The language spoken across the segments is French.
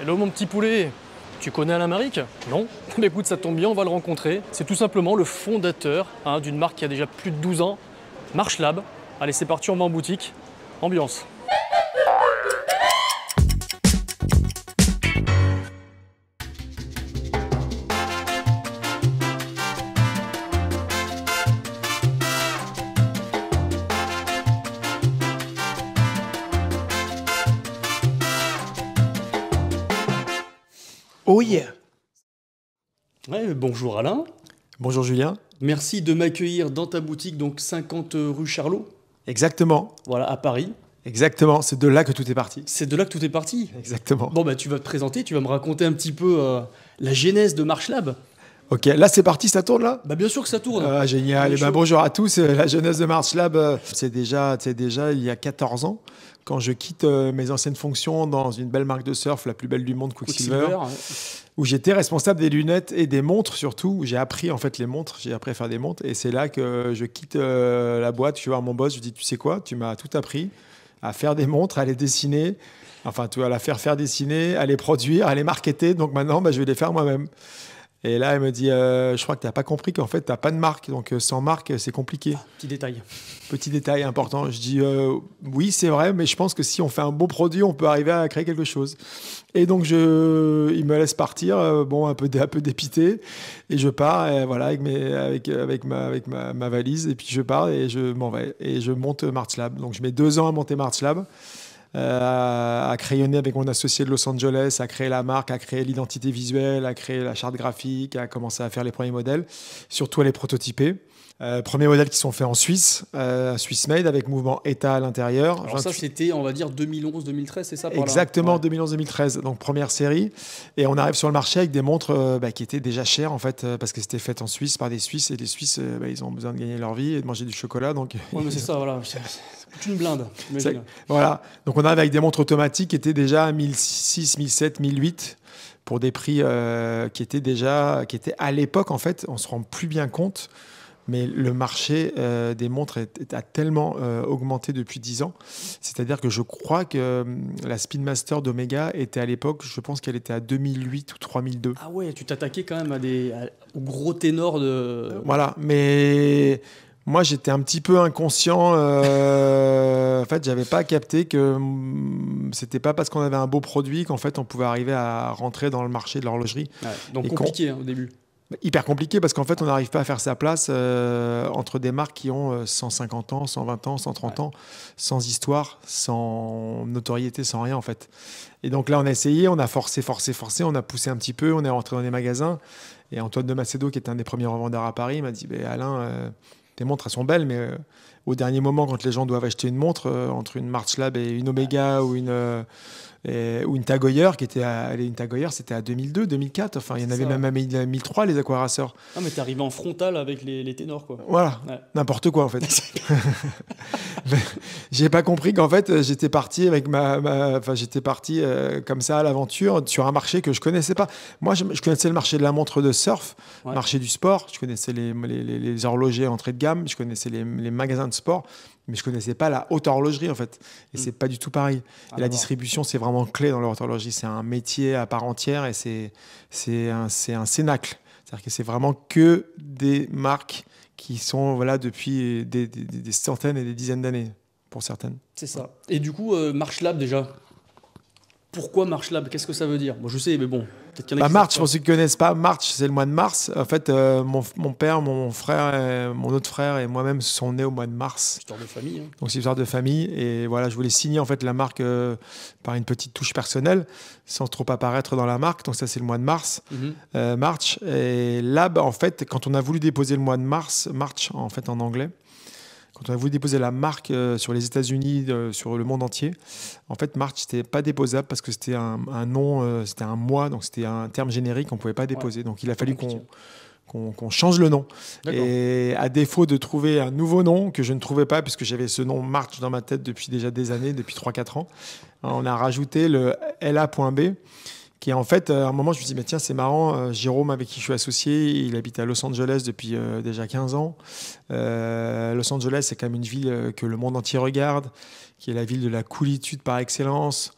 Hello mon petit poulet, tu connais Alain Maric? Non? Mais écoute, ça tombe bien, on va le rencontrer. C'est tout simplement le fondateur d'une marque qui a déjà plus de 12 ans, Marchlab. Allez, c'est parti, on va en boutique. Ambiance. Oh yeah! Ouais, bonjour Alain. Bonjour Julien. Merci de m'accueillir dans ta boutique, donc 50 rue Charlot. Exactement, Voilà, à Paris. exactement. C'est de là que tout est parti. C'est de là que tout est parti. Exactement. Bon, bah tu vas te présenter, tu vas me raconter un petit peu la genèse de Marchlab. Ok, là c'est parti, ça tourne là? Bah bien sûr que ça tourne. Ah, génial. Eh ben, bonjour à tous. La jeunesse de Marchlab, c'est déjà il y a 14 ans, quand je quitte mes anciennes fonctions dans une belle marque de surf, la plus belle du monde, Quicksilver, Ouais. où j'étais responsable des lunettes et des montres surtout, où j'ai appris en fait les montres, j'ai appris à faire des montres, et c'est là que je quitte la boîte, je vais voir mon boss, je lui dis, tu sais quoi, tu m'as tout appris à faire des montres, à les dessiner, enfin à la faire dessiner, à les produire, à les marketer, donc maintenant je vais les faire moi-même. Et là, elle me dit, je crois que tu n'as pas compris qu'en fait, tu n'as pas de marque. Donc, sans marque, c'est compliqué. Petit détail. Petit détail important. Je dis, oui, c'est vrai, mais je pense que si on fait un beau produit, on peut arriver à créer quelque chose. Et donc, il me laisse partir, un peu dépité. Et je pars, voilà, avec ma valise. Et puis, je pars et je m'en vais. Et je monte Marchlab. Donc, je mets 2 ans à monter Marchlab. À crayonner avec mon associé de Los Angeles, à créer la marque, à créer l'identité visuelle, à créer la charte graphique, à commencer à faire les premiers modèles, surtout à les prototyper. Premiers modèles qui sont faits en Suisse, Swiss Made, avec mouvement ETA à l'intérieur. Alors ça, c'était, on va dire, 2011-2013, c'est ça? Exactement, ouais. 2011-2013, donc première série. Et on arrive sur le marché avec des montres qui étaient déjà chères, en fait, parce que c'était fait en Suisse par des Suisses. Et les Suisses, ils ont besoin de gagner leur vie et de manger du chocolat. Donc... Oui, mais c'est ça, voilà. Ça coûte une blinde. Voilà. Donc on arrive avec des montres automatiques qui étaient déjà à 1006, 1007, 1008 pour des prix qui étaient à l'époque, en fait, on se rend plus bien compte. Mais le marché des montres a tellement augmenté depuis 10 ans. C'est-à-dire que je crois que la Speedmaster d'Omega était à l'époque, je pense qu'elle était à 2008 ou 3002. Ah ouais, tu t'attaquais quand même aux gros ténors de... Voilà, mais moi j'étais un petit peu inconscient. En fait, j'avais pas capté que c'était pas parce qu'on avait un beau produit qu'en fait on pouvait arriver à rentrer dans le marché de l'horlogerie. Ouais, donc compliqué au début. Hyper compliqué parce qu'en fait, on n'arrive pas à faire sa place entre des marques qui ont 150 ans, 120 ans, 130 ans, sans histoire, sans notoriété, sans rien en fait. Et donc là, on a essayé, on a forcé, on a poussé un petit peu, on est rentré dans les magasins. Et Antoine de Macedo, qui était un des premiers revendeurs à Paris, m'a dit Alain, tes montres, elles sont belles, mais au dernier moment, quand les gens doivent acheter une montre, entre une Marchlab et une Omega ou une Tag Heuer une Tag Heuer, c'était à 2002, 2004. Enfin, il y en avait même à 2003, les Aquaracers. Ah, mais t'es arrivé en frontal avec les ténors, quoi. Voilà, ouais. N'importe quoi, en fait. J'ai pas compris qu'en fait, j'étais parti avec j'étais parti comme ça à l'aventure sur un marché que je connaissais pas. Moi, je connaissais le marché de la montre de surf, marché du sport. Je connaissais les horlogers entrée de gamme. Je connaissais les magasins de sport. Mais je connaissais pas la haute horlogerie en fait. Et c'est pas du tout pareil. Et la distribution, c'est vraiment clé dans la haute horlogerie. C'est un métier à part entière et c'est un cénacle. C'est-à-dire que c'est vraiment que des marques qui sont depuis des centaines et des dizaines d'années pour certaines. C'est ça. Et du coup, Marchlab déjà. Pourquoi Marchlab? Qu'est-ce que ça veut dire? Moi, je sais, mais bon. March, pour ceux qui ne connaissent pas, March, c'est le mois de mars. En fait, mon père, mon frère, mon autre frère et moi-même sont nés au mois de mars. Histoire de famille. Hein. Donc, c'est histoire de famille. Et voilà, je voulais signer en fait la marque par une petite touche personnelle, sans trop apparaître dans la marque. Donc, ça, c'est le mois de mars. March. Et là, en fait, quand on a voulu déposer le mois de mars, March, en fait, en anglais, quand on a voulu déposer la marque sur les États-Unis, sur le monde entier, en fait, March, c'était pas déposable parce que c'était un nom, c'était un mois, donc c'était un terme générique qu'on pouvait pas déposer. Donc, il a fallu qu'on change le nom. Et à défaut de trouver un nouveau nom que je ne trouvais pas, puisque j'avais ce nom March dans ma tête depuis déjà des années, depuis 3-4 ans, on a rajouté le LA.B. qui en fait, à un moment, je me suis dit, mais tiens, c'est marrant, Jérôme, avec qui je suis associé, il habite à Los Angeles depuis déjà 15 ans. Los Angeles, c'est quand même une ville que le monde entier regarde, qui est la ville de la coolitude par excellence.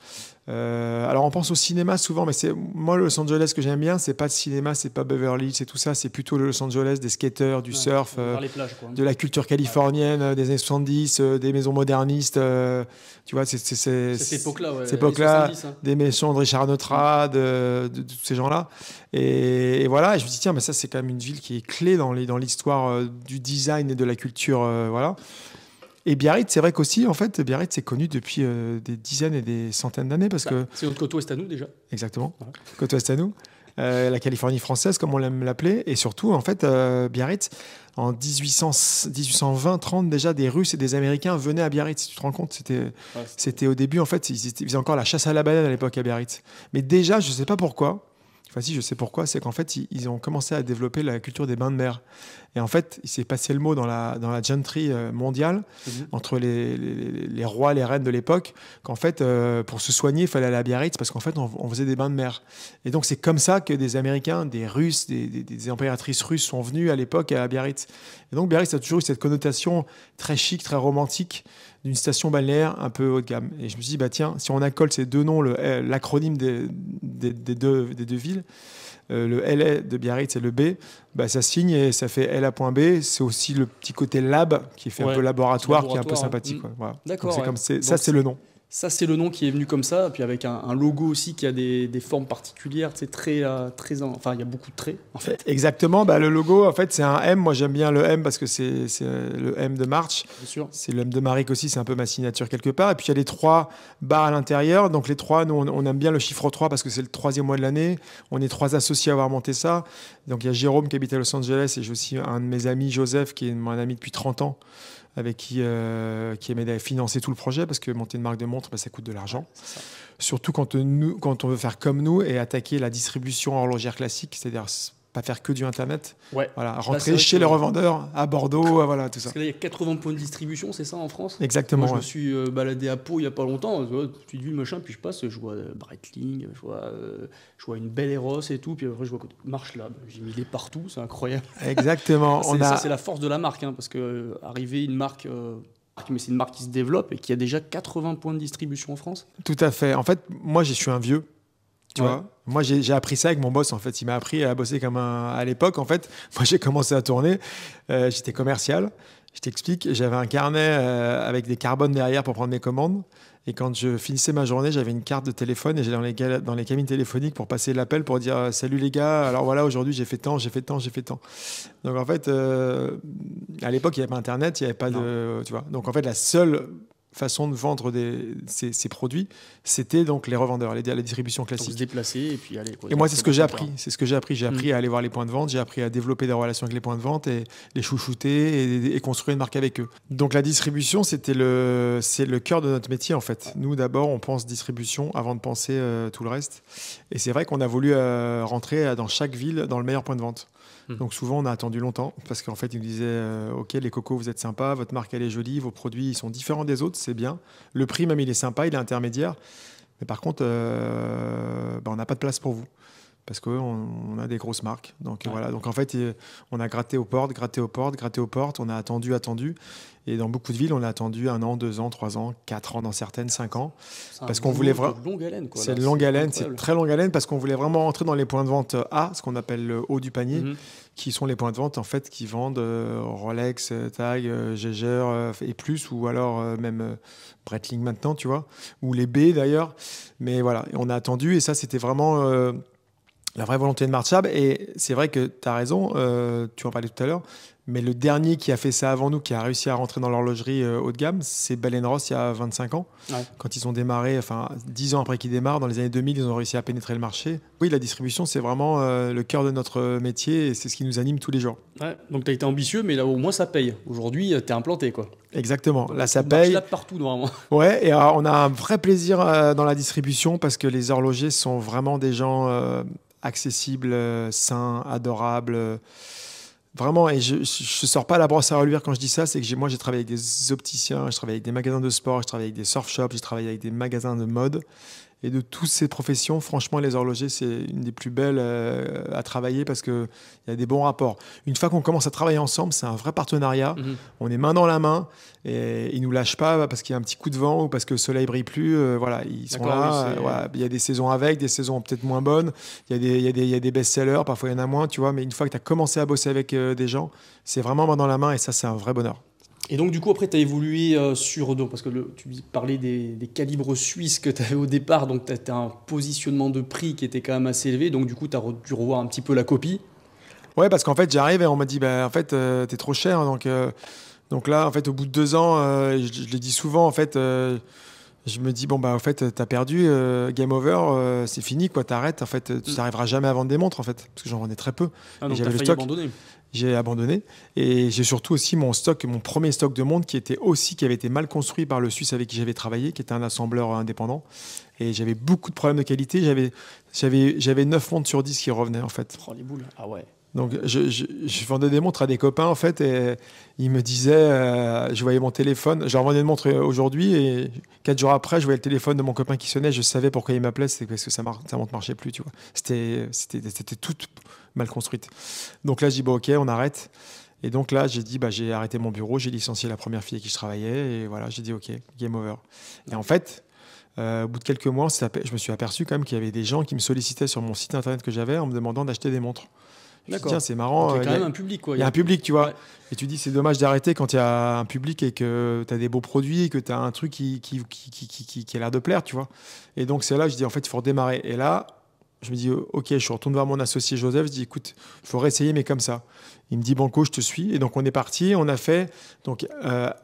Alors on pense au cinéma souvent, mais moi le Los Angeles que j'aime bien, c'est pas le cinéma, c'est pas Beverly Hills, c'est tout ça, c'est plutôt le Los Angeles des skateurs, du surf, les plages, quoi. de la culture californienne, des années 70, des maisons modernistes, tu vois, c'est cette époque-là, cette époque-là, 70, hein. des maisons de Richard Neutra, de tous ces gens-là. Et voilà, et je me dis tiens, mais ça c'est quand même une ville qui est clé dans l'histoire du design et de la culture, voilà. Et Biarritz, c'est vrai qu'aussi, en fait, Biarritz, c'est connu depuis des dizaines et des centaines d'années. C'est notre côte ouest à nous, déjà. Exactement, ouais. Côte ouest à nous. La Californie française, comme on l'aime l'appeler. Et surtout, en fait, Biarritz, en 1820-30, déjà, des Russes et des Américains venaient à Biarritz. Tu te rends compte, c'était au début, en fait, ils faisaient encore la chasse à la baleine à l'époque à Biarritz. Mais déjà, je ne sais pas pourquoi. Enfin, si, je sais pourquoi. C'est qu'en fait, ils ont commencé à développer la culture des bains de mer. Et en fait, il s'est passé le mot dans la gentry mondiale, entre les rois, les reines de l'époque, qu'en fait, pour se soigner, il fallait aller à Biarritz parce qu'en fait, on faisait des bains de mer. Et donc, c'est comme ça que des Américains, des Russes, des impératrices russes sont venus à l'époque à Biarritz. Et donc, Biarritz a toujours eu cette connotation très chic, très romantique d'une station balnéaire un peu haut de gamme. Et je me suis dit, bah tiens, si on accole ces deux noms, l'acronyme des deux villes, le LA de Biarritz et le B, bah ça signe et ça fait LA.B. C'est aussi le petit côté lab qui fait un peu laboratoire, qui est un peu sympathique. Quoi. Voilà. D'accord. Ça, c'est le nom. Ça, c'est le nom qui est venu comme ça, puis avec un logo aussi qui a des formes particulières, c'est très, enfin, il y a beaucoup de traits, en fait. Exactement, bah, le logo, en fait, c'est un M. Moi, j'aime bien le M parce que c'est le M de March. Bien sûr. C'est le M de Maric aussi, c'est un peu ma signature quelque part. Et puis, il y a les 3 barres à l'intérieur. Donc, les 3, nous, on aime bien le chiffre 3 parce que c'est le 3e mois de l'année. On est 3 associés à avoir monté ça. Donc, il y a Jérôme qui habite à Los Angeles et j'ai aussi un de mes amis, Joseph, qui est mon ami depuis 30 ans. Avec qui m'aide à financer tout le projet, parce que monter une marque de montre, bah, ça coûte de l'argent. Surtout quand on veut faire comme nous et attaquer la distribution horlogère classique, c'est-à-dire pas faire que du Internet. Ouais. Voilà, rentrer chez les revendeurs, à Bordeaux, voilà, tout ça. Parce que là, il y a 80 points de distribution, c'est ça, en France ? Exactement. Moi, je me suis baladé à Pau il n'y a pas longtemps, petite ville, machin, puis je passe, je vois Breitling, je vois une belle Eros et tout, puis après, je vois Marchlab. J'ai mis les partout, c'est incroyable. Exactement. Ça, c'est la force de la marque, hein, parce que arriver une marque... mais c'est une marque qui se développe et qui a déjà 80 points de distribution en France. Tout à fait. En fait, moi, je suis un vieux. Tu vois, moi, j'ai appris ça avec mon boss, en fait. Il m'a appris à bosser comme à l'époque, en fait. Moi, j'ai commencé à tourner. J'étais commercial. Je t'explique. J'avais un carnet avec des carbones derrière pour prendre mes commandes. Et quand je finissais ma journée, j'avais une carte de téléphone et j'allais dans les cabines téléphoniques pour passer l'appel pour dire salut les gars, alors voilà, aujourd'hui j'ai fait tant. Donc en fait, à l'époque, il n'y avait pas Internet, il n'y avait pas de... Tu vois. Donc en fait, la seule façon de vendre ces produits, c'était donc les revendeurs, la distribution classique. Donc se déplacer et puis aller. Et moi, c'est ce que j'ai appris. J'ai appris à aller voir les points de vente, j'ai appris à développer des relations avec les points de vente et les chouchouter et construire une marque avec eux. Donc la distribution, c'est le cœur de notre métier en fait. Nous, d'abord, on pense distribution avant de penser tout le reste. Et c'est vrai qu'on a voulu rentrer dans chaque ville dans le meilleur point de vente. Donc souvent on a attendu longtemps parce qu'en fait ils nous disaient ok les cocos vous êtes sympas, votre marque elle est jolie, vos produits ils sont différents des autres, c'est bien, le prix même il est sympa, il est intermédiaire, mais par contre on n'a pas de place pour vous parce qu'on a des grosses marques. Donc voilà, donc en fait on a gratté aux portes, on a attendu. Et dans beaucoup de villes, on a attendu 1 an, 2 ans, 3 ans, 4 ans dans certaines, 5 ans. Parce qu'on voulait vraiment. C'est longue haleine, quoi. C'est longue haleine, c'est très longue haleine parce qu'on voulait vraiment entrer dans les points de vente A, ce qu'on appelle le haut du panier, qui sont les points de vente en fait qui vendent Rolex, Tag, Jaeger et plus, ou alors même Breitling maintenant, tu vois, ou les B d'ailleurs. Mais voilà, on a attendu et ça, c'était vraiment la vraie volonté de Marchab. Et c'est vrai que tu as raison, tu en parlais tout à l'heure. Mais le dernier qui a fait ça avant nous, qui a réussi à rentrer dans l'horlogerie haut de gamme, c'est Bell & Ross il y a 25 ans. Ouais. Quand ils ont démarré, enfin 10 ans après qu'ils démarrent, dans les années 2000, ils ont réussi à pénétrer le marché. Oui, la distribution, c'est vraiment le cœur de notre métier et c'est ce qui nous anime tous les jours. Ouais, donc tu as été ambitieux, mais là au moins ça paye. Aujourd'hui, tu es implanté, quoi. Exactement, là ça paye. Là partout, normalement. Ouais, et on a un vrai plaisir dans la distribution parce que les horlogers sont vraiment des gens accessibles, sains, adorables. Vraiment, et je sors pas la brosse à reluire quand je dis ça, c'est que moi j'ai travaillé avec des opticiens, je travaille avec des magasins de sport, je travaille avec des surf shops, je travaille avec des magasins de mode. Et de toutes ces professions, franchement, les horlogers, c'est une des plus belles à travailler parce qu'il y a des bons rapports. Une fois qu'on commence à travailler ensemble, c'est un vrai partenariat. On est main dans la main et ils ne nous lâchent pas parce qu'il y a un petit coup de vent ou parce que le soleil ne brille plus. Voilà, ils sont là. Voilà. Il y a des saisons avec, des saisons peut-être moins bonnes. Il y a des best-sellers, parfois il y en a moins, tu vois. Mais une fois que tu as commencé à bosser avec des gens, c'est vraiment main dans la main et ça, c'est un vrai bonheur. Et donc, du coup, après, tu as évolué parce que tu parlais des calibres suisses que tu avais au départ, donc tu as un positionnement de prix qui était quand même assez élevé, donc du coup, tu as dû revoir un petit peu la copie. Ouais, parce qu'en fait, j'arrive et on m'a dit, en fait, t'es trop cher, donc là, en fait, au bout de 2 ans, je le dis souvent, en fait, je me dis, en fait, t'as perdu, game over, c'est fini, quoi, t'arrêtes, en fait, tu n'arriveras jamais à vendre des montres, en fait, parce que j'en vendais très peu. Ah, donc t'as failli abandonner. J'ai abandonné et j'ai surtout aussi mon premier stock de montres qui avait été mal construit par le Suisse avec qui j'avais travaillé, qui était un assembleur indépendant. Et j'avais beaucoup de problèmes de qualité. J'avais 9 montres sur 10 qui revenaient, en fait. Oh, les boules. Ah ouais. Donc, je vendais des montres à des copains, en fait, et ils me disaient, je voyais mon téléphone, je leur vendais une montre aujourd'hui, et 4 jours après, je voyais le téléphone de mon copain qui sonnait, je savais pourquoi il m'appelait, c'était parce que sa montre marchait plus, tu vois. C'était toute mal construite. Donc là, je dis, ok, on arrête. Et donc là, j'ai dit, j'ai arrêté mon bureau, j'ai licencié la première fille avec qui je travaillais, et voilà, j'ai dit, ok, game over. Et en fait, au bout de quelques mois, je me suis aperçu quand même qu'il y avait des gens qui me sollicitaient sur mon site internet que j'avais en me demandant d'acheter des montres. D'accord. Tiens, c'est marrant. Il y a quand même un public, quoi. Il y a un public, tu vois. Ouais. Et tu dis, c'est dommage d'arrêter quand il y a un public et que tu as des beaux produits et que tu as un truc qui a l'air de plaire, tu vois. Et donc, c'est là que je dis, en fait, il faut redémarrer. Et là, je me dis, ok, je retourne voir mon associé Joseph. Je dis, écoute, il faut réessayer, mais comme ça. Il me dit, banco, je te suis. Et donc, on est parti. On a fait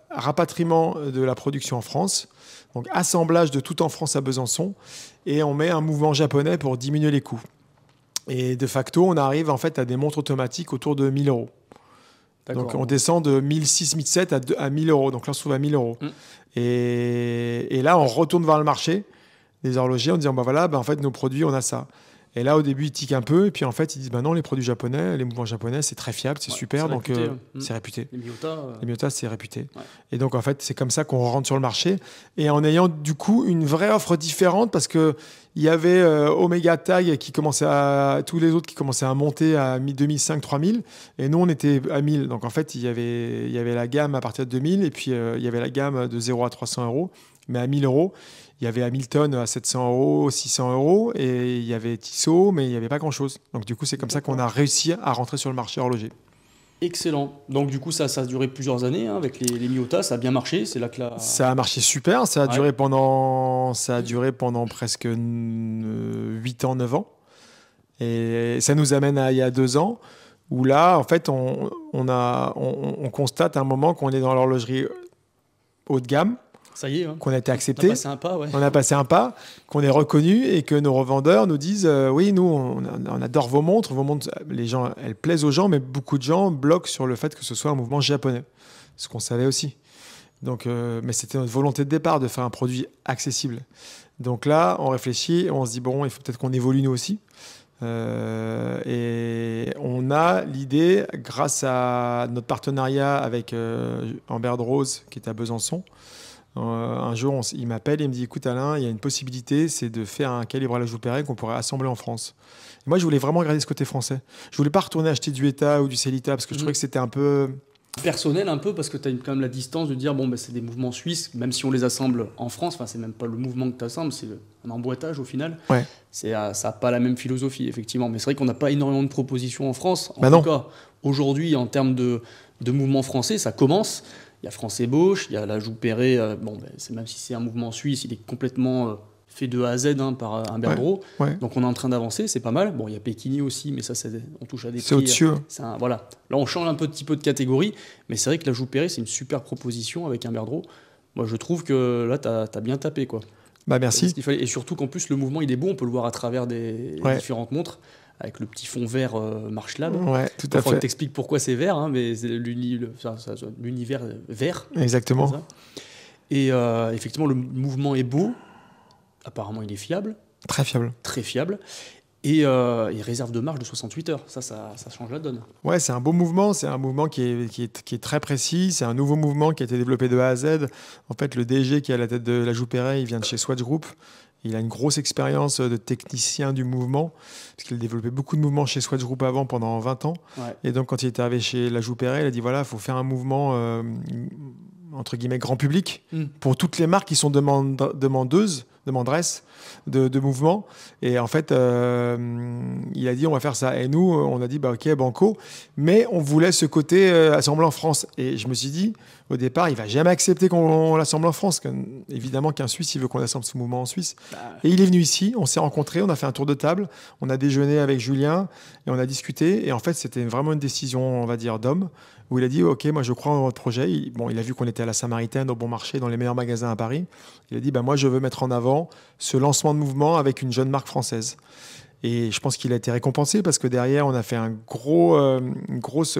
rapatriement de la production en France. Donc, assemblage de tout en France à Besançon. Et on met un mouvement japonais pour diminuer les coûts. Et de facto, on arrive en fait à des montres automatiques autour de 1 000 euros. D'accord. Donc on descend de 1 600, 1 700 à 1 000 euros. Donc là, on se trouve à 1 000 euros. Et là, on retourne vers le marché des horlogers en disant, en fait, nos produits, on a ça. Et là, au début, ils tiquent un peu. Et puis, en fait, ils disent, non, les produits japonais, les mouvements japonais, c'est très fiable, c'est super. C'est réputé, c'est réputé. Les Miyota, c'est réputé. Ouais. Et donc, en fait, c'est comme ça qu'on rentre sur le marché. Et en ayant, du coup, une vraie offre différente parce que il y avait Omega Tag tous les autres qui commençaient à monter à 2005, 3000. Et nous, on était à 1000. Donc, en fait, il y avait la gamme à partir de 2000. Et puis, il y avait la gamme de 0 à 300 euros. Mais à 1000 euros, il y avait Hamilton à 700 euros, 600 euros. Et il y avait Tissot, mais il n'y avait pas grand-chose. Donc, du coup, c'est comme ça qu'on a réussi à rentrer sur le marché horloger. Excellent. Donc du coup, ça a duré plusieurs années avec les Miyota, ça a bien marché. C'est là que ça a marché super. Ça a duré pendant presque 8 ans, 9 ans. Et ça nous amène à il y a 2 ans où là, en fait, on constate à un moment qu'on est dans l'horlogerie haut de gamme. Ça y est, qu'on a été accepté. On a passé un pas, qu'on est reconnu et que nos revendeurs nous disent oui, nous, on adore vos montres. Vos montres, les gens, elles plaisent aux gens, mais beaucoup de gens bloquent sur le fait que ce soit un mouvement japonais. Ce qu'on savait aussi. Donc, mais c'était notre volonté de départ de faire un produit accessible. Donc là, on réfléchit, on se dit bon, il faut peut-être qu'on évolue nous aussi. Et on a l'idée, grâce à notre partenariat avec Amber Rose, qui est à Besançon. Un jour, il m'appelle et il me dit écoute Alain, il y a une possibilité, c'est de faire un calibre à la Joux-Perret qu'on pourrait assembler en France. Et moi, je voulais vraiment garder ce côté français. Je voulais pas retourner acheter du ETA ou du Cellita parce que je trouvais que c'était un peu personnel un peu parce que tu as quand même la distance de dire c'est des mouvements suisses, même si on les assemble en France, c'est même pas le mouvement que tu assembles, c'est un emboîtage au final. Ouais. Ça n'a pas la même philosophie effectivement, mais c'est vrai qu'on n'a pas énormément de propositions en France. En tout cas, aujourd'hui, en termes de mouvements français, ça commence. Il y a France Ébauche, il y a la Joux-Perret, même si c'est un mouvement suisse, il est complètement fait de A à Z par un Berdreau. Ouais. Donc on est en train d'avancer, c'est pas mal. Bon, il y a Pekini aussi, mais ça, on touche à des prix. C'est au-dessus. Voilà. Là, on change un petit peu de catégorie, mais c'est vrai que la Joux-Perret, c'est une super proposition avec un Berdreau. Moi, je trouve que là, tu as bien tapé, quoi. Merci. Et surtout qu'en plus, le mouvement, il est beau, on peut le voir à travers des différentes montres. Avec le petit fond vert Marchlab. Ouais, tout à fait. Il faudra que t'expliques pourquoi c'est vert, mais c'est l'univers vert. Exactement. Et effectivement, le mouvement est beau. Apparemment, il est fiable. Très fiable. Très fiable. Et il réserve de marge de 68 heures. Ça change la donne. Ouais, c'est un beau mouvement. C'est un mouvement qui est très précis. C'est un nouveau mouvement qui a été développé de A à Z. En fait, le DG qui est à la tête de la Joux-Perret, il vient de chez Swatch Group. Il a une grosse expérience de technicien du mouvement, parce qu'il a développé beaucoup de mouvements chez Swatch Group avant, pendant 20 ans. Ouais. Et donc, quand il est arrivé chez La Joux-Perret, il a dit, voilà, il faut faire un mouvement, entre guillemets, grand public, pour toutes les marques qui sont demanderesses de mouvements. Et en fait, il a dit, on va faire ça. Et nous, on a dit, bah, ok, banco. Mais on voulait ce côté assemblé en France. Et je me suis dit, au départ, il va jamais accepter qu'on l'assemble en France. Évidemment qu'un Suisse, il veut qu'on assemble ce mouvement en Suisse. Et il est venu ici, on s'est rencontrés, on a fait un tour de table, on a déjeuné avec Julien et on a discuté. Et en fait, c'était vraiment une décision, on va dire, d'homme, où il a dit, ok, moi je crois en votre projet. Il a vu qu'on était à la Samaritaine, au Bon Marché, dans les meilleurs magasins à Paris. Il a dit, bah, moi je veux mettre en avant ce lancement de mouvement avec une jeune marque française. Et je pense qu'il a été récompensé parce que derrière, on a fait une grosse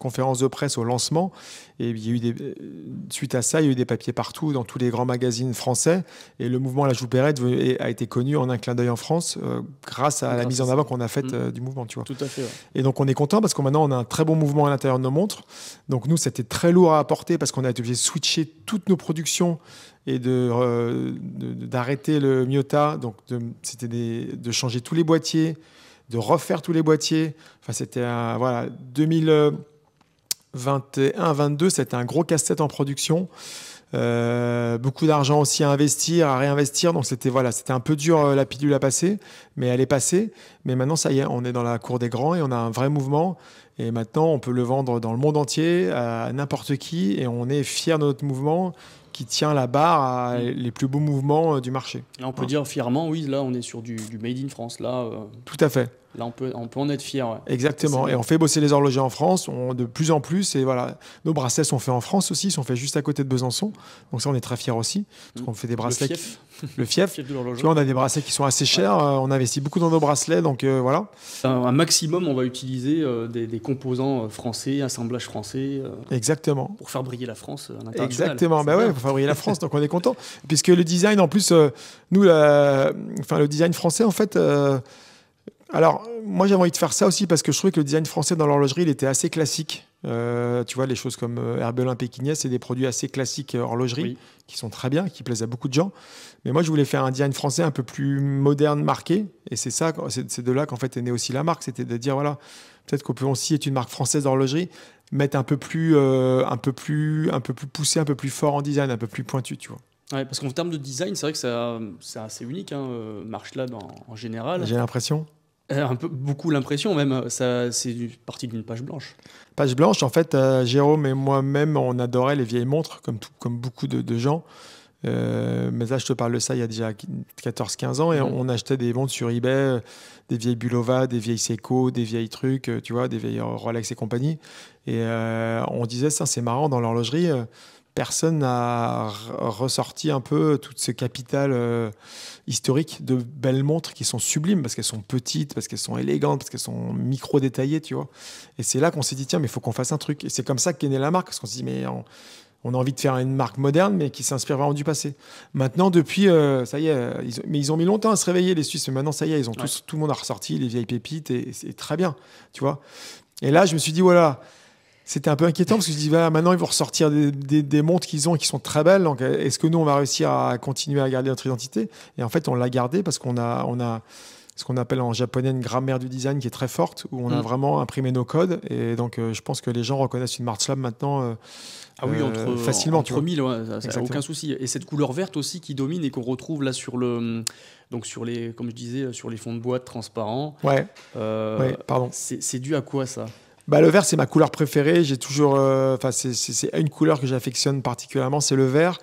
conférence de presse au lancement. Et il y a eu suite à ça, il y a eu des papiers partout, dans tous les grands magazines français. Et le mouvement La Joux-Perret a été connu en un clin d'œil en France grâce à la mise en avant qu'on a faite du mouvement. Tu vois. Tout à fait. Ouais. Et donc, on est content parce que maintenant, on a un très bon mouvement à l'intérieur de nos montres. Donc, nous, c'était très lourd à apporter parce qu'on a été obligé de switcher toutes nos productions et d'arrêter le Miyota. Donc, c'était de changer tous les boîtiers, de refaire tous les boîtiers. Enfin, c'était 2021-2022, c'était un gros casse-tête en production. Beaucoup d'argent aussi à investir, à réinvestir. Donc, c'était un peu dur la pilule à passer, mais elle est passée. Mais maintenant, ça y est, on est dans la cour des grands et on a un vrai mouvement. Et maintenant, on peut le vendre dans le monde entier à n'importe qui. Et on est fiers de notre mouvement qui tient la barre à les plus beaux mouvements du marché. Là, on peut dire fièrement, oui, là, on est sur du Made in France. Là, tout à fait. Là, on peut en être fier. Ouais. Exactement. Et on fait bosser les horlogers en France, de plus en plus. Et voilà, nos bracelets sont faits en France aussi, sont faits juste à côté de Besançon. Donc ça, on est très fiers aussi. Parce qu'on fait des bracelets. Le fief. Tu vois, on a des bracelets qui sont assez chers. On investit beaucoup dans nos bracelets. Donc voilà. Un maximum, on va utiliser des composants français, assemblage français. Exactement. Pour faire briller la France à l'international. Exactement. Bah ouais, pour faire briller la France. Donc on est content. Puisque le design, en plus, nous, le design français, en fait. Alors, moi, j'avais envie de faire ça aussi parce que je trouvais que le design français dans l'horlogerie, il était assez classique. Tu vois, les choses comme Herbelin, Pékinès, c'est des produits assez classiques horlogerie qui sont très bien, qui plaisent à beaucoup de gens. Mais moi, je voulais faire un design français un peu plus moderne, marqué. Et c'est de là qu'en fait est née aussi la marque. C'était de dire, voilà, peut-être qu'on peut aussi être une marque française d'horlogerie, mettre un peu plus poussé, un peu plus fort en design, un peu plus pointu, tu vois. Ouais, parce qu'en termes de design, c'est vrai que c'est assez unique, Marche-Lab en général. J'ai l'impression. Beaucoup l'impression même, c'est parti d'une page blanche. Page blanche, en fait, Jérôme et moi-même, on adorait les vieilles montres, comme beaucoup de gens. Mais là, je te parle de ça il y a déjà 14-15 ans, et on achetait des montres sur eBay, des vieilles Bulova, des vieilles Seiko, des vieilles trucs, tu vois, des vieilles Rolex et compagnie. Et on disait, ça, c'est marrant, dans l'horlogerie, personne n'a ressorti un peu tout ce capital historique de belles montres qui sont sublimes parce qu'elles sont petites, parce qu'elles sont élégantes, parce qu'elles sont micro-détaillées, tu vois. Et c'est là qu'on s'est dit, tiens, mais il faut qu'on fasse un truc. Et c'est comme ça qu'est née la marque, parce qu'on s'est dit, mais on a envie de faire une marque moderne, mais qui s'inspire vraiment du passé. Maintenant, depuis, ça y est, ils ont mis longtemps à se réveiller, les Suisses, mais maintenant, ça y est, tout le monde a ressorti les vieilles pépites, et c'est très bien, tu vois. Et là, je me suis dit, voilà, c'était un peu inquiétant parce que je me dis, maintenant, ils vont ressortir des montres qui sont très belles. Donc, est-ce que nous, on va réussir à continuer à garder notre identité? Et en fait, on l'a gardé parce qu'on a ce qu'on appelle en japonais une grammaire du design qui est très forte, où on a vraiment imprimé nos codes. Et donc, je pense que les gens reconnaissent une Marche Lab maintenant facilement. Entre mille, ça n'a aucun souci. Et cette couleur verte aussi qui domine et qu'on retrouve là comme je disais, sur les fonds de boîte transparents. Ouais. Pardon. C'est dû à quoi ça? Le vert, c'est ma couleur préférée. J'ai toujours, c'est une couleur que j'affectionne particulièrement, c'est le vert.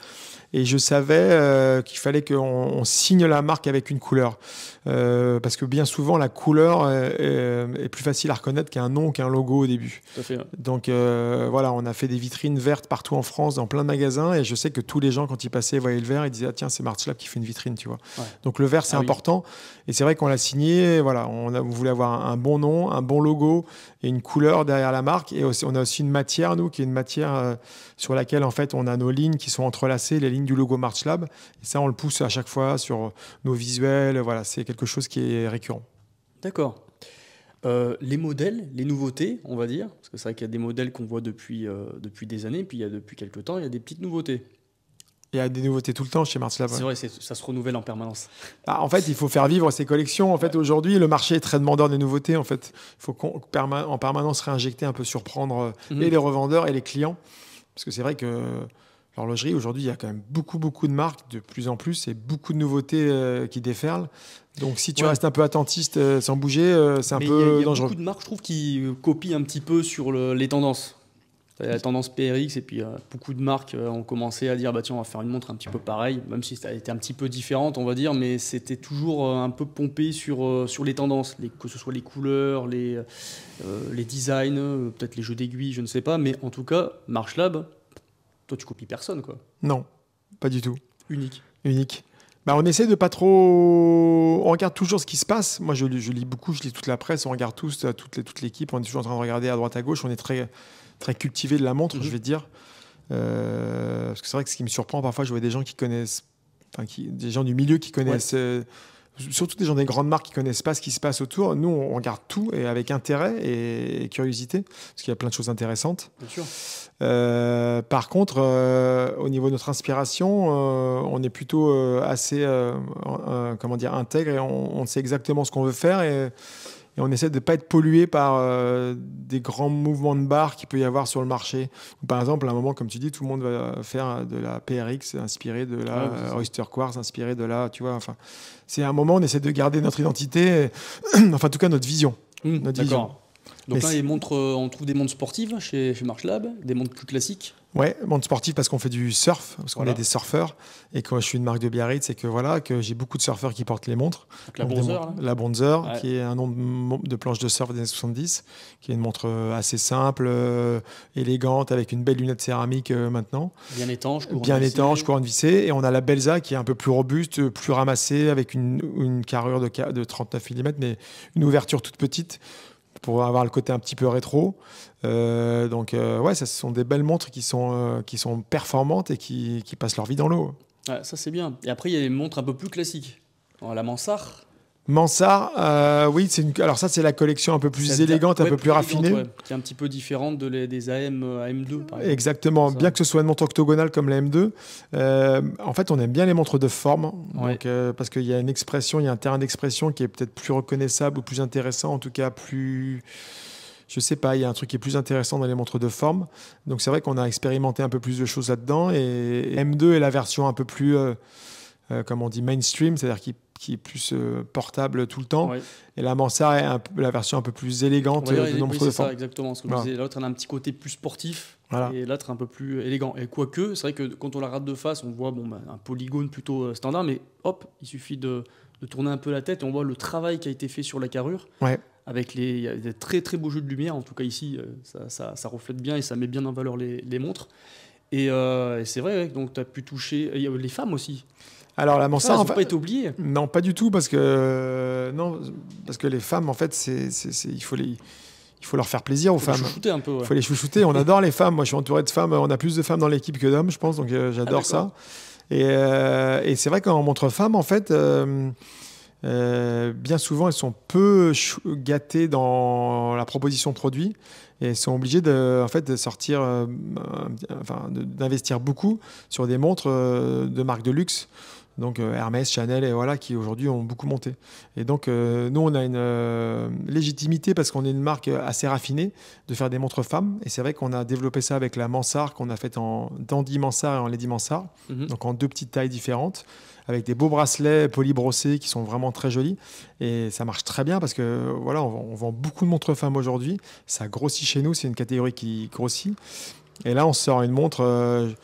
Et je savais qu'il fallait qu'on signe la marque avec une couleur. Parce que bien souvent, la couleur est plus facile à reconnaître qu'un nom, qu'un logo au début. Tout à fait, ouais. Donc voilà, on a fait des vitrines vertes partout en France, dans plein de magasins. Et je sais que tous les gens, quand ils passaient, voyaient le vert, ils disaient, ah, tiens, c'est Marche Lab qui fait une vitrine, tu vois. Ouais. Donc le vert, c'est important. Et c'est vrai qu'on l'a signé. Voilà, on voulait avoir un bon nom, un bon logo et une couleur derrière la marque. Et on a aussi une matière, nous, qui est une matière sur laquelle, en fait, on a nos lignes qui sont entrelacées, les lignes du logo Marche Lab. Et ça, on le pousse à chaque fois sur nos visuels. Voilà, c'est quelque chose qui est récurrent. D'accord. Les modèles, les nouveautés, on va dire, parce que c'est vrai qu'il y a des modèles qu'on voit depuis des années, puis depuis quelques temps, il y a des petites nouveautés. Il y a des nouveautés tout le temps chez March Lab. C'est vrai, ça se renouvelle en permanence. En fait, il faut faire vivre ces collections. En fait, aujourd'hui, le marché est très demandeur des nouveautés. En fait, il faut en permanence réinjecter un peu, surprendre et les revendeurs et les clients. Parce que c'est vrai que l'horlogerie, aujourd'hui, il y a quand même beaucoup de marques, de plus en plus, et beaucoup de nouveautés qui déferlent. Donc, si tu restes un peu attentiste sans bouger, c'est un peu dangereux. Il y a beaucoup de marques, je trouve, qui copient un petit peu sur les tendances. La tendance PRX, et puis beaucoup de marques ont commencé à dire bah tiens, on va faire une montre un petit peu pareille, même si ça a été un petit peu différente, on va dire, mais c'était toujours un peu pompé sur les tendances, que ce soit les couleurs, les designs, peut-être les jeux d'aiguilles, je ne sais pas, mais en tout cas, March Lab, toi tu copies personne, quoi. Non, pas du tout. Unique. Bah, on essaie de pas trop. On regarde toujours ce qui se passe. Moi, je lis beaucoup, je lis toute la presse, on regarde tous, toute l'équipe, on est toujours en train de regarder à droite à gauche, on est très cultivé de la montre, je vais te dire. Parce que c'est vrai que ce qui me surprend, parfois, je vois des gens qui connaissent, des gens du milieu qui connaissent, surtout des gens des grandes marques qui connaissent pas ce qui se passe autour. Nous, on regarde tout et avec intérêt et curiosité, parce qu'il y a plein de choses intéressantes. Bien sûr. Par contre, au niveau de notre inspiration, on est plutôt assez, comment dire, intègre et on sait exactement ce qu'on veut faire et on essaie de ne pas être pollué par des grands mouvements de barre qu'il peut y avoir sur le marché. Par exemple, à un moment, comme tu dis, tout le monde va faire de la PRX inspirée de la Oyster Quartz, inspirée de la... Tu vois, enfin, c'est un moment, on essaie de garder notre identité, enfin, en tout cas, notre vision. D'accord. Donc là, on trouve des montres sportives chez March Lab, des montres plus classiques. Ouais, montre sportive parce qu'on fait du surf, parce qu'on est des surfeurs. Et quand je suis une marque de Biarritz, c'est que que j'ai beaucoup de surfeurs qui portent les montres. Donc la Bronzer, qui est un nom de planche de surf des années 70, qui est une montre assez simple, élégante, avec une belle lunette céramique maintenant. Bien étanche, couronne vissée. Et on a la Belza qui est un peu plus robuste, plus ramassée, avec une carrure de 39 mm, mais une ouverture toute petite, pour avoir le côté un petit peu rétro. Ça, ce sont des belles montres qui sont performantes et qui passent leur vie dans l'eau. Ouais, ça, c'est bien. Et après, il y a les montres un peu plus classiques. La Mansart. Oui, alors ça, c'est la collection un peu plus élégante, un peu plus raffinée. Qui est un petit peu différente des AM2, par exemple. Exactement. Bien que ce soit une montre octogonale comme la M2, en fait, on aime bien les montres de forme. Donc, parce qu'il y a une expression, il y a un terrain d'expression qui est peut-être plus reconnaissable ou plus intéressant, en tout cas plus... Je sais pas, il y a un truc qui est plus intéressant dans les montres de forme. Donc c'est vrai qu'on a expérimenté un peu plus de choses là-dedans. Et M2 est la version un peu plus, comme on dit, mainstream, c'est-à-dire qui est plus portable tout le temps. Ouais. Et la Mansart est la version un peu plus élégante de montres de forme. Ça, exactement. Ce que je disais, l'autre, elle a un petit côté plus sportif. Et l'autre un peu plus élégant. Et quoique, c'est vrai que quand on la regarde de face, on voit un polygone plutôt standard, mais hop, il suffit de tourner un peu la tête et on voit le travail qui a été fait sur la carrure. Ouais. Il y a des très très beaux jeux de lumière, en tout cas ici, ça reflète bien et ça met bien en valeur les montres. Et c'est vrai, donc tu as pu toucher les femmes aussi. Alors la Mansart, elles n'ont pas été oubliées. Non, pas du tout, parce que les femmes, en fait, il faut leur faire plaisir aux femmes. Il faut les chouchouter. On adore les femmes. Moi, je suis entouré de femmes. On a plus de femmes dans l'équipe que d'hommes, je pense. Donc j'adore ça. Et c'est vrai qu'en montre femme, en fait. Bien souvent, elles sont peu gâtées dans la proposition produit et elles sont obligées de sortir, d'investir beaucoup sur des montres de marques de luxe, donc Hermès, Chanel, et voilà, qui aujourd'hui ont beaucoup monté. Et donc, nous, on a une légitimité parce qu'on est une marque assez raffinée de faire des montres femmes. Et c'est vrai qu'on a développé ça avec la Mansart qu'on a faite en Dandy Mansart et en Lady Mansart, donc en 2 petites tailles différentes, avec des beaux bracelets polybrossés qui sont vraiment très jolis. Et ça marche très bien parce que voilà, on vend beaucoup de montres femmes aujourd'hui. Ça grossit chez nous, c'est une catégorie qui grossit. Et là, on sort une montre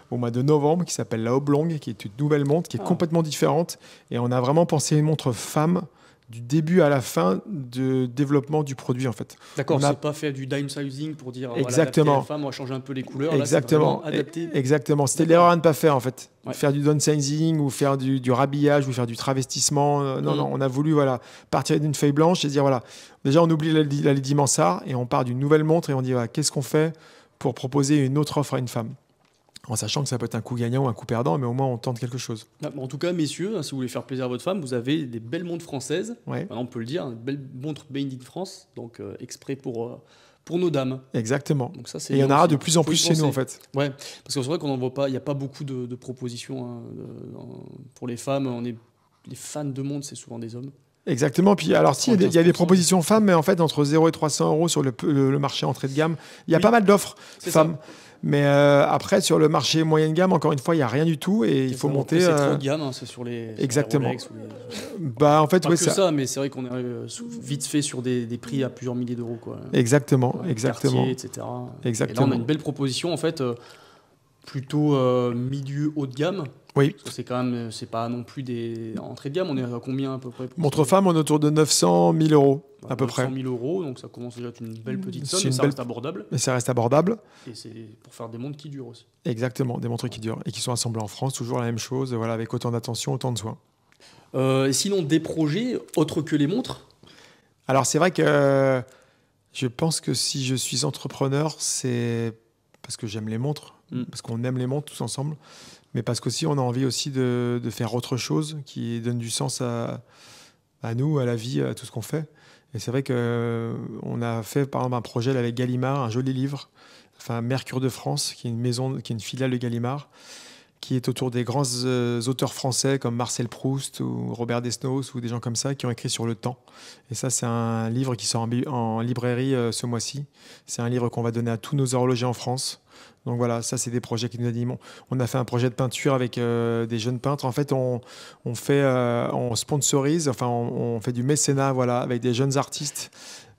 au mois de novembre qui s'appelle la Oblong, qui est une nouvelle montre qui est complètement différente. Et on a vraiment pensé à une montre femme du début à la fin de développement du produit, en fait. D'accord, c'est pas fait du downsizing pour dire exactement. Voilà, la femme, on va changer un peu les couleurs. Exactement. Là, c'est adapté. Exactement. C'était l'erreur à ne pas faire, en fait. Faire du downsizing ou faire du rhabillage ou faire du travestissement. Non, on a voulu partir d'une feuille blanche et dire déjà on oublie la Lady Mansart et on part d'une nouvelle montre et on dit qu'est-ce qu'on fait pour proposer une autre offre à une femme, en sachant que ça peut être un coup gagnant ou un coup perdant, mais au moins on tente quelque chose. En tout cas, messieurs, si vous voulez faire plaisir à votre femme, vous avez des belles montres françaises. On peut le dire, une belle montre made in France, donc exprès pour pour nos dames. Exactement. Donc ça, et il y en aura de plus en plus chez nous, en fait. Ouais, parce que c'est vrai qu'on n'en voit pas, il n'y a pas beaucoup de propositions hein, pour les femmes. Les fans de montres, c'est souvent des hommes. Exactement. Puis alors, si, il y a des propositions femmes, mais en fait, entre 0 et 300 euros sur le marché entrée de gamme, il y a pas mal d'offres femmes. Ça. Mais après, sur le marché moyenne gamme, encore une fois, il n'y a rien du tout et il faut monter. C'est trop de gamme, hein, c'est sur les. Exactement. Sur les Rolex bah, en fait, pas que ça, mais c'est vrai qu'on est vite fait sur des prix à plusieurs milliers d'euros. Quoi. Exactement. Cartier, etc. Exactement. Et là, on a une belle proposition, en fait, plutôt milieu haut de gamme. Oui. Parce que c'est quand même, c'est pas non plus des entrées de gamme. On est à combien à peu près Montre femme, on est autour de 900 000 euros à peu près. 900 000 euros, donc ça commence déjà à être une belle petite somme, mais ça reste abordable. Mais ça reste abordable. Et c'est pour faire des montres qui durent aussi. Exactement, des montres qui durent et qui sont assemblées en France, toujours la même chose, voilà, avec autant d'attention, autant de soin. Et sinon, des projets autres que les montres ? Alors c'est vrai que je pense que si je suis entrepreneur, c'est parce que j'aime les montres, parce qu'on aime les montres tous ensemble. Mais parce qu'aussi, on a envie aussi de faire autre chose qui donne du sens à nous, à la vie, à tout ce qu'on fait. Et c'est vrai qu'on a fait, par exemple, un projet avec Gallimard, un joli livre, enfin Mercure de France, qui est une maison, qui est une filiale de Gallimard, qui est autour des grands auteurs français comme Marcel Proust ou Robert Desnos ou des gens comme ça qui ont écrit sur le temps. Et ça, c'est un livre qui sort en librairie ce mois-ci. C'est un livre qu'on va donner à tous nos horlogers en France. Donc voilà, ça c'est des projets qui nous animent. On a fait un projet de peinture avec des jeunes peintres. En fait, on sponsorise, enfin on fait du mécénat, voilà, avec des jeunes artistes.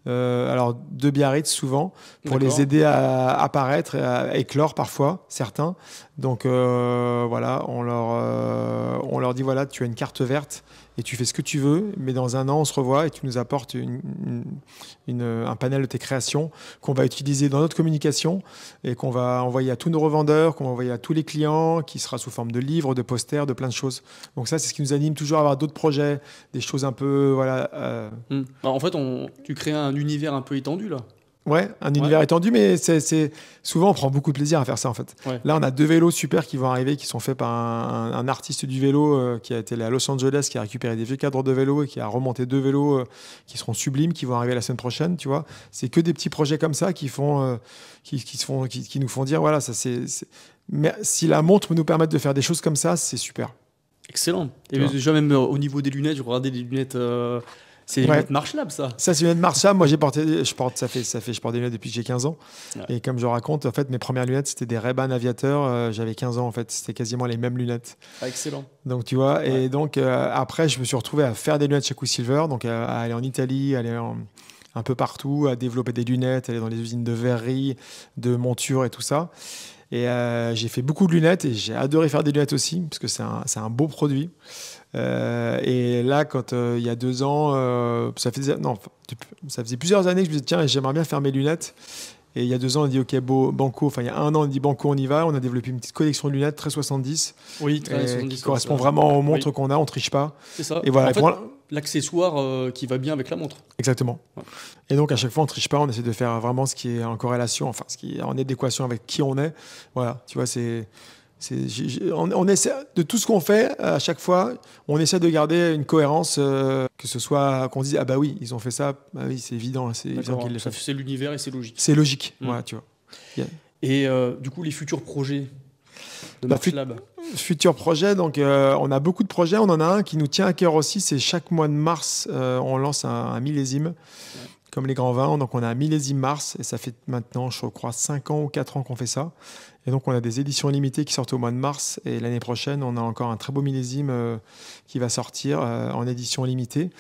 Alors de Biarritz souvent pour les aider à apparaître et à éclore parfois certains. Donc voilà, on leur dit voilà, tu as une carte verte et tu fais ce que tu veux, mais dans un an on se revoit et tu nous apportes un panel de tes créations qu'on va utiliser dans notre communication et qu'on va envoyer à tous nos revendeurs, qu'on va envoyer à tous les clients, qui sera sous forme de livres, de posters, de plein de choses. Donc ça, c'est ce qui nous anime toujours à avoir d'autres projets, des choses un peu voilà. En fait, tu crées un univers un peu étendu là. Ouais, un univers étendu, mais c'est souvent on prend beaucoup de plaisir à faire ça en fait. Ouais. Là, on a 2 vélos super qui vont arriver, qui sont faits par un artiste du vélo qui a été allé à Los Angeles, qui a récupéré des vieux cadres de vélo et qui a remonté 2 vélos qui seront sublimes, qui vont arriver la semaine prochaine. Tu vois, c'est que des petits projets comme ça qui nous font dire voilà, ça mais si la montre peut nous permettre de faire des choses comme ça, c'est super. Excellent. Et déjà même au niveau des lunettes, je regardais des lunettes. C'est des lunettes Marchlab, ça. Ça, c'est des lunettes Marchlab. Moi, je porte des lunettes depuis que j'ai 15 ans. Ouais. Et comme je raconte, en fait, mes premières lunettes, c'était des Ray-Ban Aviator. J'avais 15 ans, en fait. C'était quasiment les mêmes lunettes. Ah, excellent. Donc, tu vois. Ouais. Et donc, après, je me suis retrouvé à faire des lunettes chez Quicksilver. Donc, à aller en Italie, aller un peu partout, à développer des lunettes, aller dans les usines de verrerie, de monture et tout ça. Et j'ai fait beaucoup de lunettes et j'ai adoré faire des lunettes aussi, parce que c'est un beau produit. Et là, quand il y a 2 ans, ça faisait plusieurs années que je me disais tiens, j'aimerais bien faire mes lunettes. Et il y a 2 ans, on a dit ok, Banco. Enfin, il y a 1 an, on a dit Banco, on y va. On a développé une petite collection de lunettes très 70. Oui, très 70. Qui correspond vraiment aux montres qu'on a. On triche pas. C'est ça. Et voilà. En fait, l'accessoire qui va bien avec la montre. Exactement. Ouais. Et donc à chaque fois, on triche pas. On essaie de faire vraiment ce qui est en corrélation, enfin ce qui est en adéquation avec qui on est. Voilà. Tu vois, on essaie de tout ce qu'on fait à chaque fois, on essaie de garder une cohérence, que ce soit qu'on dise ah bah oui ils ont fait ça, bah oui c'est évident, c'est évident qu'ils le font. C'est l'univers et c'est logique. C'est logique, voilà, tu vois. Yeah. Et du coup les futurs projets de Marchlab. Futurs projets, donc on a beaucoup de projets, on en a un qui nous tient à cœur aussi, c'est chaque mois de mars on lance un millésime. Ouais. Comme les grands vins, donc on a un millésime mars et ça fait maintenant je crois 5 ans ou 4 ans qu'on fait ça. Et donc on a des éditions limitées qui sortent au mois de mars et l'année prochaine on a encore un très beau millésime qui va sortir en édition limitée.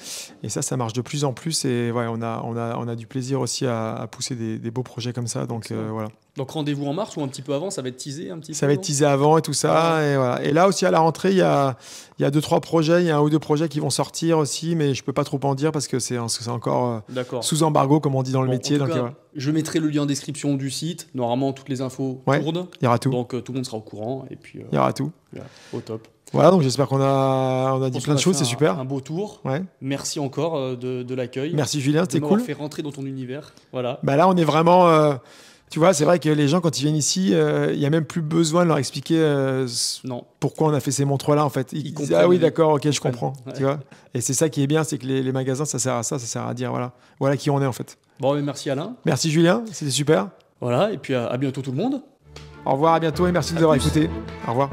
Et ça marche de plus en plus et ouais, on a du plaisir aussi à pousser des beaux projets comme ça. Donc voilà. Donc rendez-vous en mars ou un petit peu avant, ça va être teasé un petit peu. Ça va être teasé avant et tout ça. Et, voilà. Et là aussi à la rentrée, il y a 2-3 projets, il y a 1 ou 2 projets qui vont sortir aussi, mais je peux pas trop en dire parce que c'est encore sous embargo comme on dit dans le métier. En tout cas, je mettrai le lien en description du site. Normalement toutes les infos tournent. Il y aura tout. Donc tout le monde sera au courant et puis il y aura tout. Au top. Voilà, donc j'espère qu'on a dit plein de choses, c'est super. Un beau tour. Ouais. Merci encore de l'accueil. Merci Julien, c'était cool. De m'avoir fait rentrer dans ton univers. Voilà. Bah là, on est vraiment. Tu vois, c'est vrai que les gens, quand ils viennent ici, il n'y a même plus besoin de leur expliquer pourquoi on a fait ces montres-là, en fait. Ils disent, ah oui, d'accord, ok, je comprends. Ouais. Tu vois. Et c'est ça qui est bien, c'est que les magasins, ça sert à ça, ça sert à dire, voilà qui on est, en fait. Bon, mais merci Alain. Merci Julien, c'était super. Voilà, et puis à bientôt tout le monde. Au revoir, à bientôt et merci de nous avoir écoutés. Au revoir.